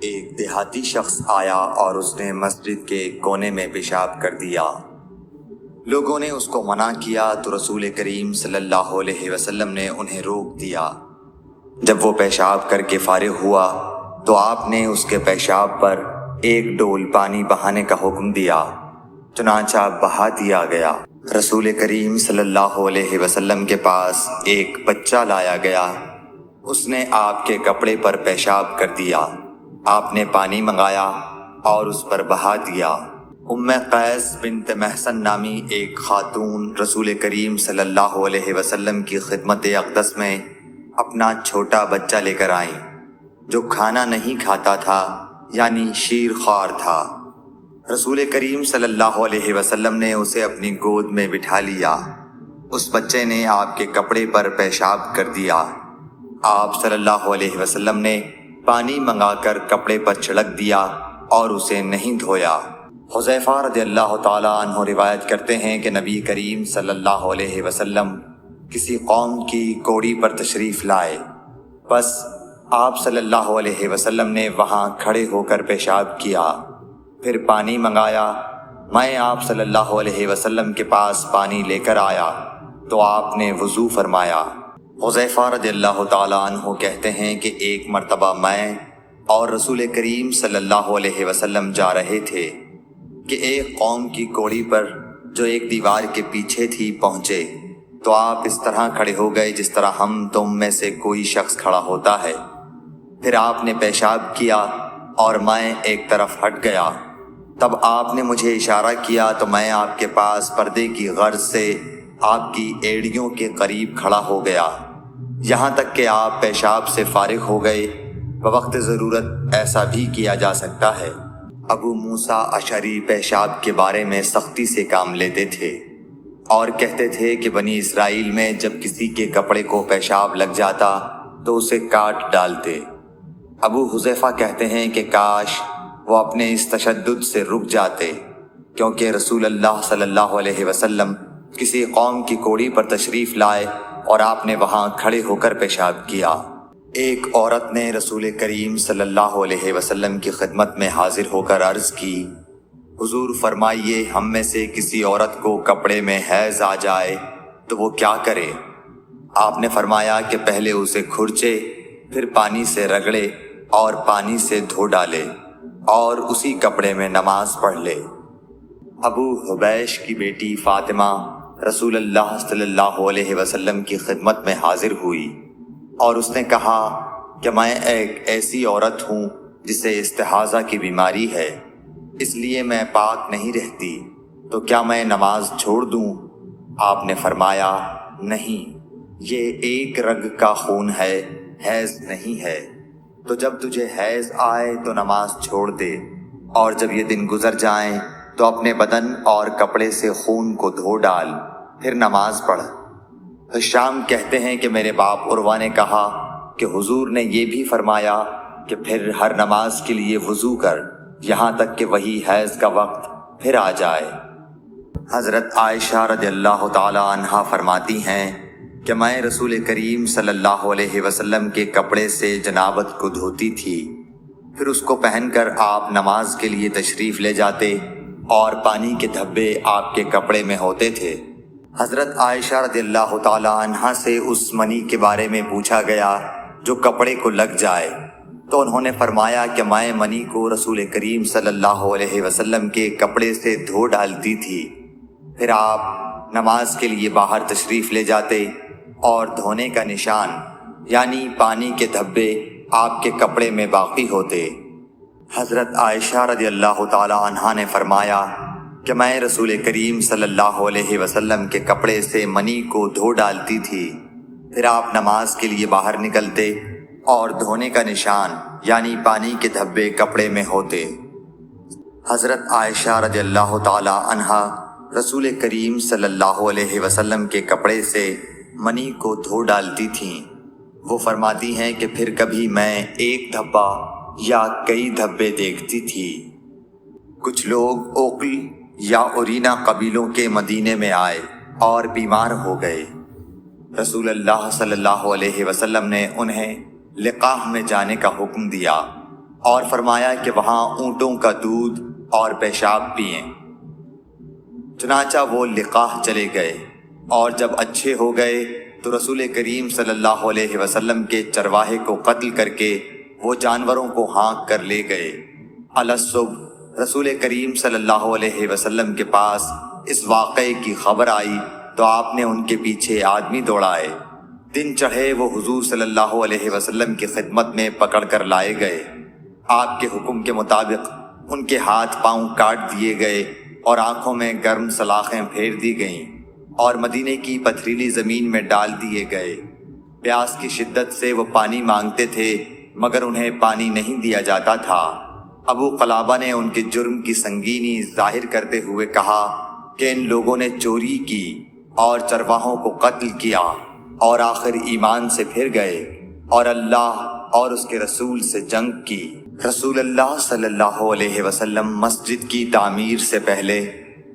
ایک دیہاتی شخص آیا اور اس نے مسجد کے کونے میں پیشاب کر دیا۔ لوگوں نے اس کو منع کیا تو رسول کریم صلی اللہ علیہ وسلم نے انہیں روک دیا۔ جب وہ پیشاب کر کے فارغ ہوا تو آپ نے اس کے پیشاب پر ایک ڈول پانی بہانے کا حکم دیا، چنانچہ بہا دیا گیا۔ رسول کریم صلی اللہ علیہ وسلم کے پاس ایک بچہ لایا گیا، اس نے آپ کے کپڑے پر پیشاب کر دیا۔ آپ نے پانی منگایا اور اس پر بہا دیا۔ ام قیس بنت محصن نامی ایک خاتون رسول کریم صلی اللہ علیہ وسلم کی خدمت اقدس میں اپنا چھوٹا بچہ لے کر آئیں، جو کھانا نہیں کھاتا تھا، یعنی شیر خوار تھا۔ رسول کریم صلی اللہ علیہ وسلم نے اسے اپنی گود میں بٹھا لیا۔ اس بچے نے آپ کے کپڑے پر پیشاب کر دیا۔ آپ صلی اللہ علیہ وسلم نے پانی منگا کر کپڑے پر چھڑک دیا اور اسے نہیں دھویا۔ حذیفہ رضی اللہ تعالیٰ عنہ روایت کرتے ہیں کہ نبی کریم صلی اللہ علیہ وسلم کسی قوم کی کوڑی پر تشریف لائے، بس آپ صلی اللہ علیہ وسلم نے وہاں کھڑے ہو کر پیشاب کیا، پھر پانی منگایا۔ میں آپ صلی اللہ علیہ وسلم کے پاس پانی لے کر آیا تو آپ نے وضو فرمایا۔ حذیفہ رضی اللہ تعالیٰ عنہ کہتے ہیں کہ ایک مرتبہ میں اور رسول کریم صلی اللہ علیہ وسلم جا رہے تھے کہ ایک قوم کی کوڑی پر جو ایک دیوار کے پیچھے تھی پہنچے تو آپ اس طرح کھڑے ہو گئے جس طرح ہم تم میں سے کوئی شخص کھڑا ہوتا ہے۔ پھر آپ نے پیشاب کیا اور میں ایک طرف ہٹ گیا۔ تب آپ نے مجھے اشارہ کیا تو میں آپ کے پاس پردے کی غرض سے آپ کی ایڑیوں کے قریب کھڑا ہو گیا، یہاں تک کہ آپ پیشاب سے فارغ ہو گئے۔ بوقت ضرورت ایسا بھی کیا جا سکتا ہے۔ ابو موسیٰ اشعری پیشاب کے بارے میں سختی سے کام لیتے تھے اور کہتے تھے کہ بنی اسرائیل میں جب کسی کے کپڑے کو پیشاب لگ جاتا تو اسے کاٹ ڈالتے۔ ابو حذیفہ کہتے ہیں کہ کاش وہ اپنے اس تشدد سے رک جاتے، کیونکہ رسول اللہ صلی اللہ علیہ وسلم کسی قوم کی کوڑی پر تشریف لائے اور آپ نے وہاں کھڑے ہو کر پیشاب کیا۔ ایک عورت نے رسول کریم صلی اللہ علیہ وسلم کی خدمت میں حاضر ہو کر عرض کی، حضور فرمائیے ہم میں سے کسی عورت کو کپڑے میں حیض آ جائے تو وہ کیا کرے؟ آپ نے فرمایا کہ پہلے اسے کھرچے، پھر پانی سے رگڑے اور پانی سے دھو ڈالے اور اسی کپڑے میں نماز پڑھ لے۔ ابو حبیش کی بیٹی فاطمہ رسول اللہ صلی اللہ علیہ وسلم کی خدمت میں حاضر ہوئی اور اس نے کہا کہ میں ایک ایسی عورت ہوں جسے استحاضہ کی بیماری ہے، اس لیے میں پاک نہیں رہتی، تو کیا میں نماز چھوڑ دوں؟ آپ نے فرمایا نہیں، یہ ایک رگ کا خون ہے، حیض نہیں ہے، تو جب تجھے حیض آئے تو نماز چھوڑ دے، اور جب یہ دن گزر جائیں تو اپنے بدن اور کپڑے سے خون کو دھو ڈال، پھر نماز پڑھ۔ ہشام کہتے ہیں کہ میرے باپ عروہ نے کہا کہ حضور نے یہ بھی فرمایا کہ پھر ہر نماز کے لیے وضو کر، یہاں تک کہ وہی حیض کا وقت پھر آ جائے۔ حضرت عائشہ رضی اللہ تعالی عنہا فرماتی ہیں کہ میں رسول کریم صلی اللہ علیہ وسلم کے کپڑے سے جنابت کو دھوتی تھی، پھر اس کو پہن کر آپ نماز کے لیے تشریف لے جاتے اور پانی کے دھبے آپ کے کپڑے میں ہوتے تھے۔ حضرت عائشہ رضی اللہ تعالی عنہا سے اس منی کے بارے میں پوچھا گیا جو کپڑے کو لگ جائے، تو انہوں نے فرمایا کہ میں منی کو رسول کریم صلی اللہ علیہ وسلم کے کپڑے سے دھو ڈالتی تھی، پھر آپ نماز کے لیے باہر تشریف لے جاتے اور دھونے کا نشان یعنی پانی کے دھبے آپ کے کپڑے میں باقی ہوتے۔ حضرت عائشہ رضی اللہ تعالی عنہا نے فرمایا کہ میں رسول کریم صلی اللہ علیہ وسلم کے کپڑے سے منی کو دھو ڈالتی تھی، پھر آپ نماز کے لیے باہر نکلتے اور دھونے کا نشان یعنی پانی کے دھبے کپڑے میں ہوتے۔ حضرت عائشہ رضی اللہ تعالی عنہا رسول کریم صلی اللہ علیہ وسلم کے کپڑے سے منی کو دھو ڈالتی تھیں۔ وہ فرماتی ہیں کہ پھر کبھی میں ایک دھبا یا کئی دھبے دیکھتی تھی۔ کچھ لوگ اوقل یا اورینا قبیلوں کے مدینے میں آئے اور بیمار ہو گئے۔ رسول اللہ صلی اللہ علیہ وسلم نے انہیں لقاح میں جانے کا حکم دیا۔ اور فرمایا کہ وہاں اونٹوں کا دودھ اور پیشاب پئیں۔ چنانچہ وہ لقاح چلے گئے، اور جب اچھے ہو گئے تو رسول کریم صلی اللہ علیہ وسلم کے چرواہے کو قتل کر کے وہ جانوروں کو ہانک کر لے گئے۔ الصبح رسول کریم صلی اللہ علیہ وسلم کے پاس اس واقعے کی خبر آئی تو آپ نے ان کے پیچھے آدمی دوڑائے۔ دن چڑھے وہ حضور صلی اللہ علیہ وسلم کی خدمت میں پکڑ کر لائے گئے۔ آپ کے حکم کے مطابق ان کے ہاتھ پاؤں کاٹ دیے گئے اور آنکھوں میں گرم سلاخیں پھیر دی گئیں اور مدینے کی پتھریلی زمین میں ڈال دیے گئے۔ پیاس کی شدت سے وہ پانی مانگتے تھے مگر انہیں پانی نہیں دیا جاتا تھا۔ ابو قلابہ نے ان کے جرم کی سنگینی ظاہر کرتے ہوئے کہا کہ ان لوگوں نے چوری کی اور چرواہوں کو قتل کیا اور آخر ایمان سے پھر گئے اور اللہ اور اس کے رسول سے جنگ کی۔ رسول اللہ صلی اللہ علیہ وسلم مسجد کی تعمیر سے پہلے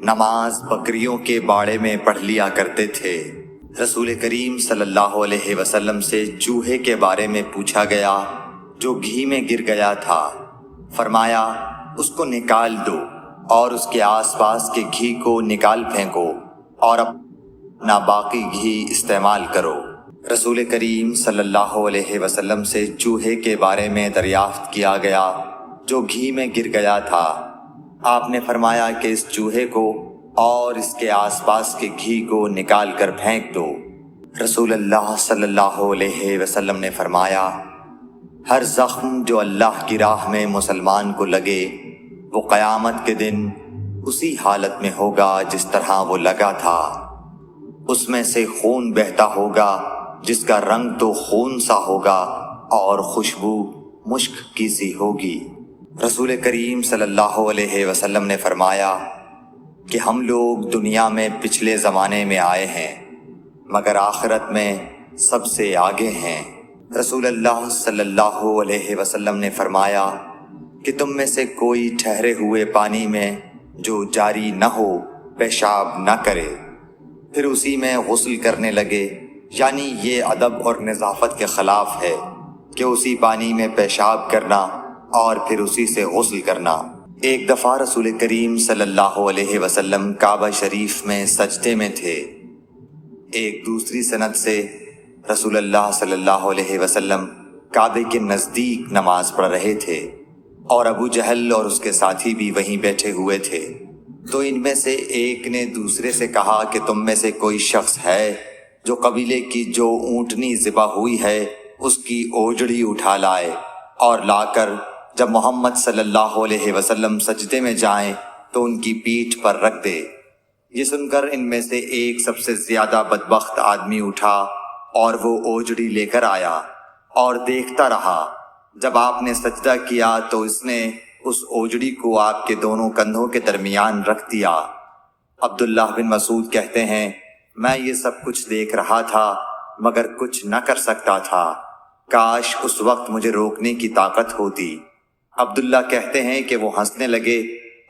نماز بکریوں کے باڑے میں پڑھ لیا کرتے تھے۔ رسول کریم صلی اللہ علیہ وسلم سے چوہے کے بارے میں پوچھا گیا جو گھی میں گر گیا تھا۔ فرمایا اس کو نکال دو اور اس کے آس پاس کے گھی کو نکال پھینکو اور اپنا باقی گھی استعمال کرو۔ رسول کریم صلی اللہ علیہ وسلم سے چوہے کے بارے میں دریافت کیا گیا جو گھی میں گر گیا تھا۔ آپ نے فرمایا کہ اس چوہے کو اور اس کے آس پاس کے گھی کو نکال کر پھینک دو۔ رسول اللہ صلی اللہ علیہ وسلم نے فرمایا ہر زخم جو اللہ کی راہ میں مسلمان کو لگے وہ قیامت کے دن اسی حالت میں ہوگا جس طرح وہ لگا تھا۔ اس میں سے خون بہتا ہوگا جس کا رنگ تو خون سا ہوگا اور خوشبو مشک کی سی ہوگی۔ رسول کریم صلی اللہ علیہ وسلم نے فرمایا کہ ہم لوگ دنیا میں پچھلے زمانے میں آئے ہیں مگر آخرت میں سب سے آگے ہیں۔ رسول اللہ صلی اللہ علیہ وسلم نے فرمایا کہ تم میں سے کوئی ٹھہرے ہوئے پانی میں جو جاری نہ ہو پیشاب نہ کرے، پھر اسی میں غسل کرنے لگے، یعنی یہ ادب اور نظافت کے خلاف ہے کہ اسی پانی میں پیشاب کرنا اور پھر اسی سے غسل کرنا۔ ایک دفعہ رسول کریم صلی اللہ علیہ وسلم کعبہ شریف میں سجدے میں تھے۔ ایک دوسری سند سے رسول اللہ صلی اللہ علیہ وسلم کعبے کے نزدیک نماز پڑھ رہے تھے اور ابو جہل اور اس کے ساتھی بھی وہیں بیٹھے ہوئے تھے۔ تو ان میں سے ایک نے دوسرے سے کہا کہ تم میں سے کوئی شخص ہے جو قبیلے کی جو اونٹنی ذبح ہوئی ہے اس کی اوجڑی اٹھا لائے اور لا کر جب محمد صلی اللہ علیہ وسلم سجدے میں جائیں تو ان کی پیٹھ پر رکھ دے۔ یہ سن کر ان میں سے ایک سب سے زیادہ بدبخت آدمی اٹھا اور وہ اوجڑی لے کر آیا اور دیکھتا رہا۔ جب آپ نے سجدہ کیا تو اس نے اس اوجڑی کو آپ کے دونوں کندھوں کے درمیان رکھ دیا۔ عبداللہ بن مسعود کہتے ہیں میں یہ سب کچھ دیکھ رہا تھا مگر کچھ نہ کر سکتا تھا، کاش اس وقت مجھے روکنے کی طاقت ہوتی۔ عبداللہ کہتے ہیں کہ وہ ہنسنے لگے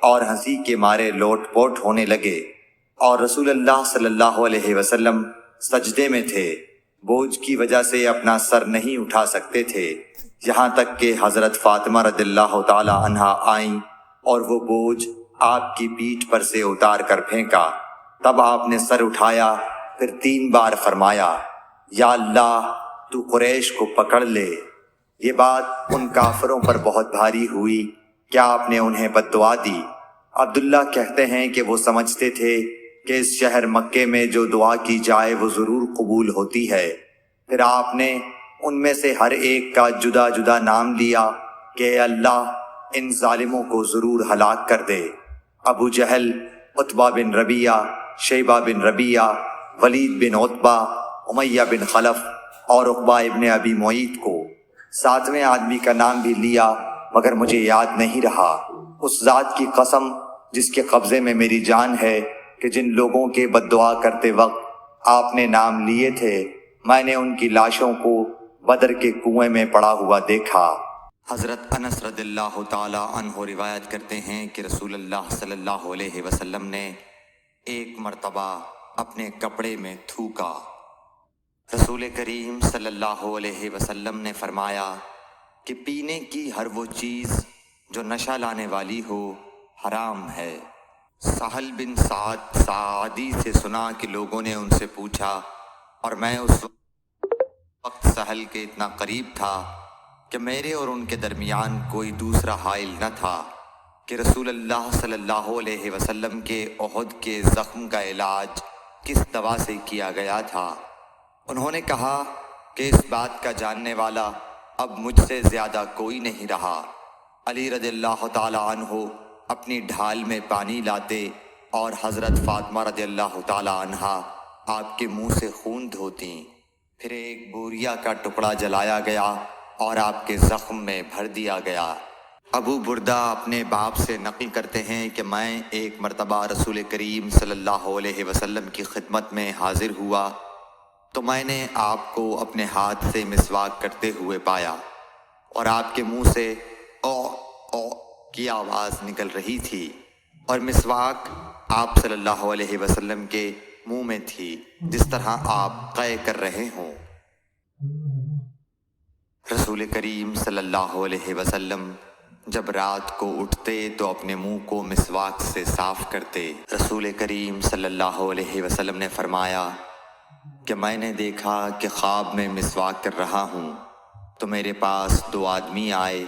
اور ہنسی کے مارے لوٹ پوٹ ہونے لگے اور رسول اللہ صلی اللہ علیہ وسلم سجدے میں تھے، بوجھ کی وجہ سے اپنا سر نہیں اٹھا سکتے تھے، یہاں تک کہ حضرت فاطمہ رضی اللہ تعالی عنہا آئیں اور وہ بوجھ آپ کی پیٹھ پر سے اتار کر پھینکا۔ تب آپ نے سر اٹھایا، پھر 3 بار فرمایا یا اللہ تو قریش کو پکڑ لے۔ یہ بات ان کافروں پر بہت بھاری ہوئی، کیا آپ نے انہیں بد دعا دی؟ عبداللہ کہتے ہیں کہ وہ سمجھتے تھے کہ اس شہر مکے میں جو دعا کی جائے وہ ضرور قبول ہوتی ہے۔ پھر آپ نے ان میں سے ہر ایک کا جدا جدا نام لیا کہ اے اللہ ان ظالموں کو ضرور ہلاک کر دے۔ ابو جہل، عتبہ بن ربیعہ، شیبہ بن ربیعہ، ولید بن عتبہ، امیہ بن خلف اور عقبہ ابن ابی معیط کو۔ 7ویں آدمی کا نام بھی لیا مگر مجھے یاد نہیں رہا۔ اس ذات کی قسم جس کے قبضے میں میری جان ہے کہ جن لوگوں کے بد دعا کرتے وقت آپ نے نام لیے تھے میں نے ان کی لاشوں کو بدر کے کنویں میں پڑا ہوا دیکھا۔ حضرت انس رضی اللہ تعالی عنہ روایت کرتے ہیں کہ رسول اللہ صلی اللہ علیہ وسلم نے ایک مرتبہ اپنے کپڑے میں تھوکا۔ رسول کریم صلی اللہ علیہ وسلم نے فرمایا کہ پینے کی ہر وہ چیز جو نشہ لانے والی ہو حرام ہے۔ سہل بن سعد سعدی سے سنا کہ لوگوں نے ان سے پوچھا، اور میں اس وقت سہل کے اتنا قریب تھا کہ میرے اور ان کے درمیان کوئی دوسرا حائل نہ تھا، کہ رسول اللہ صلی اللہ علیہ وسلم کے احد کے زخم کا علاج کس دوا سے کیا گیا تھا۔ انہوں نے کہا کہ اس بات کا جاننے والا اب مجھ سے زیادہ کوئی نہیں رہا۔ علی رضی اللہ تعالی عنہ اپنی ڈھال میں پانی لاتے اور حضرت فاطمہ رضی اللہ تعالی عنہا آپ کے منہ سے خون دھوتیں، پھر ایک بوریا کا ٹکڑا جلایا گیا اور آپ کے زخم میں بھر دیا گیا۔ ابو بردہ اپنے باپ سے نقل کرتے ہیں کہ میں ایک مرتبہ رسول کریم صلی اللہ علیہ وسلم کی خدمت میں حاضر ہوا تو میں نے آپ کو اپنے ہاتھ سے مسواک کرتے ہوئے پایا، اور آپ کے منہ سے او او کی آواز نکل رہی تھی، اور مسواک آپ صلی اللہ علیہ وسلم کے منہ میں تھی جس طرح آپ قے کر رہے ہوں۔ رسول کریم صلی اللہ علیہ وسلم جب رات کو اٹھتے تو اپنے منہ کو مسواک سے صاف کرتے۔ رسول کریم صلی اللہ علیہ وسلم نے فرمایا کہ میں نے دیکھا کہ خواب میں مسواک کر رہا ہوں تو میرے پاس دو آدمی آئے،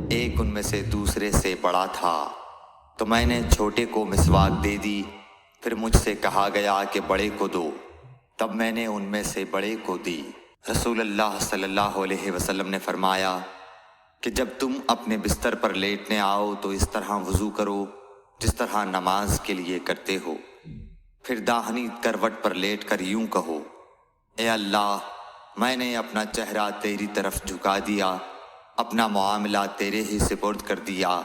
ایک ان میں سے دوسرے سے بڑا تھا، تو میں نے چھوٹے کو مسواک دے دی، پھر مجھ سے کہا گیا کہ بڑے کو دو، تب میں نے ان میں سے بڑے کو دی۔ رسول اللہ صلی اللہ علیہ وسلم نے فرمایا کہ جب تم اپنے بستر پر لیٹنے آؤ تو اس طرح وضو کرو جس طرح نماز کے لیے کرتے ہو، پھر داہنی کروٹ پر لیٹ کر یوں کہو، اے اللہ، میں نے اپنا چہرہ تیری طرف جھکا دیا، اپنا معاملہ تیرے ہی سپرد کر دیا،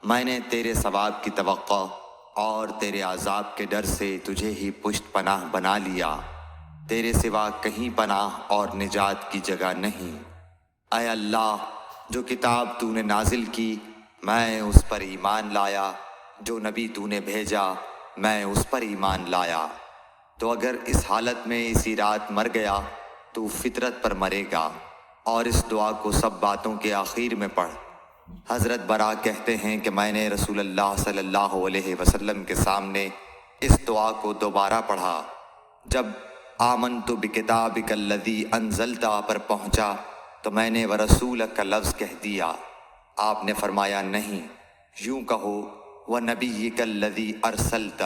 میں نے تیرے ثواب کی توقع اور تیرے عذاب کے ڈر سے تجھے ہی پشت پناہ بنا لیا، تیرے سوا کہیں پناہ اور نجات کی جگہ نہیں۔ اے اللہ، جو کتاب تو نے نازل کی میں اس پر ایمان لایا، جو نبی تو نے بھیجا میں اس پر ایمان لایا، تو اگر اس حالت میں اسی رات مر گیا تو فطرت پر مرے گا، اور اس دعا کو سب باتوں کے آخر میں پڑھ۔ حضرت برا کہتے ہیں کہ میں نے رسول اللہ صلی اللہ علیہ وسلم کے سامنے اس دعا کو دوبارہ پڑھا۔ جب آمنت بکتابک الذی انزلت پر پہنچا تو میں نے ورسولک کا لفظ کہہ دیا۔ آپ نے فرمایا نہیں، یوں کہو ونبیک الذی ارسلت۔